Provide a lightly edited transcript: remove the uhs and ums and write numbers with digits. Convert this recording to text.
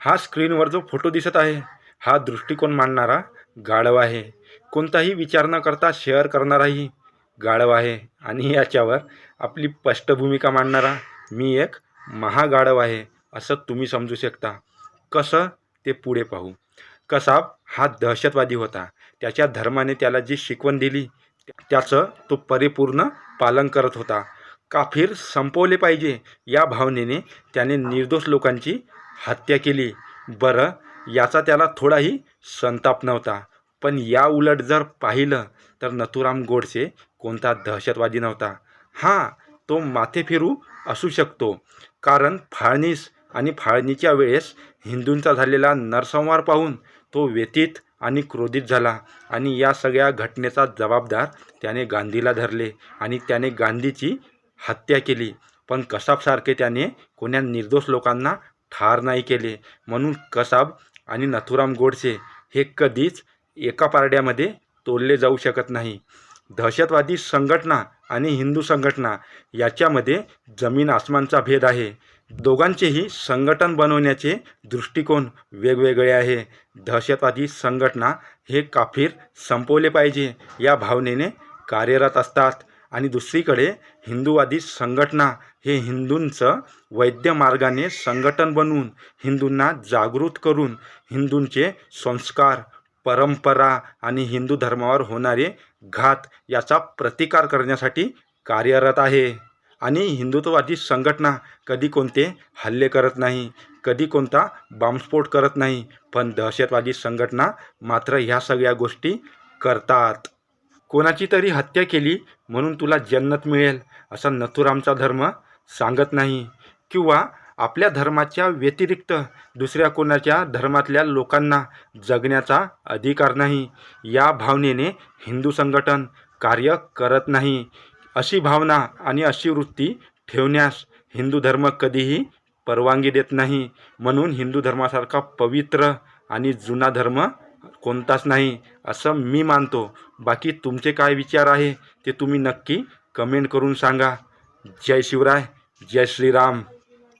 हा स्क्रीनवर जो फोटो दिसत आहे हा दृष्टिकोन मांडणारा गाढव आहे. कोणताही विचार न करता शेअर करणाराही गाढव आहे. आणि याच्यावर आपली स्पष्ट भूमिका मांडणारा मी एक महागाढव आहे असं तुम्ही समजू शकता. कसं ते पुढे पाहू. कसाब हा दहशतवादी होता. त्याच्या धर्माने त्याला जी शिकवण दिली त्याचं तो परिपूर्ण पालन करत होता. काफिर संपवले पाहिजे या भावनेने त्याने निर्दोष लोकांची हत्या केली. बरं, याचा त्याला थोडाही संताप नव्हता. पण या उलट जर पाहिलं तर नथुराम गोडसे कोणता दहशतवादी नव्हता. हां, तो माथेफिरू असू शकतो, कारण फाळणीस आणि फाळणीच्या वेळेस हिंदूंचा झालेला नरसंहार पाहून तो व्यथित आणि क्रोधित झाला आणि या सगळ्या घटनेचा जबाबदार त्याने गांधीला धरले आणि त्याने गांधीची हत्या केली. पण कसाबसारखे त्याने कोण्या निर्दोष लोकांना ठार नाही केले. म्हणून कसाब आणि नथुराम गोडसे हे कधीच एका पारड्यामध्ये तोलले जाऊ शकत नाही. दहशतवादी संघटना आणि हिंदू संघटना याच्यामध्ये जमीन आसमानचा भेद आहे. दोघांचेही संघटन बनवण्याचे दृष्टिकोन वेगवेगळे आहे. दहशतवादी संघटना हे काफिर संपवले पाहिजे या भावनेने कार्यरत असतात आणि दुसरीकडे हिंदूवादी संघटना हे हिंदूंचं वैद्य मार्गाने संघटन बनवून हिंदूंना जागृत करून हिंदूंचे संस्कार, परंपरा आणि हिंदू धर्मावर होणारे घात याचा प्रतिकार करण्यासाठी कार्यरत आहे. आणि हिंदुत्ववादी संघटना कधी कोणते हल्ले करत नाही, कधी कोणता बॉम्बस्फोट करत नाही. पण दहशतवादी संघटना मात्र ह्या सगळ्या गोष्टी करतात. कोणाची तरी हत्या केली म्हणून तुला जन्नत मिळेल असं नथुरामचा धर्म सांगत नाही, किंवा आपल्या धर्माच्या व्यतिरिक्त दुसऱ्या कोणाच्या धर्मातल्या लोकांना जगण्याचा अधिकार नाही या भावनेने हिंदू संघटन कार्य करत नाही. अशी भावना आणि अशी वृत्ती ठेवण्यास हिंदू धर्म कधीही परवानगी देत नाही. म्हणून हिंदू धर्मासारखा पवित्र आणि जुना धर्म कोणताच नाही असं मी मानतो. बाकी तुमचे काय विचार आहे ते तुम्ही नक्की कमेंट करून सांगा. जय शिवराय, जय श्रीराम.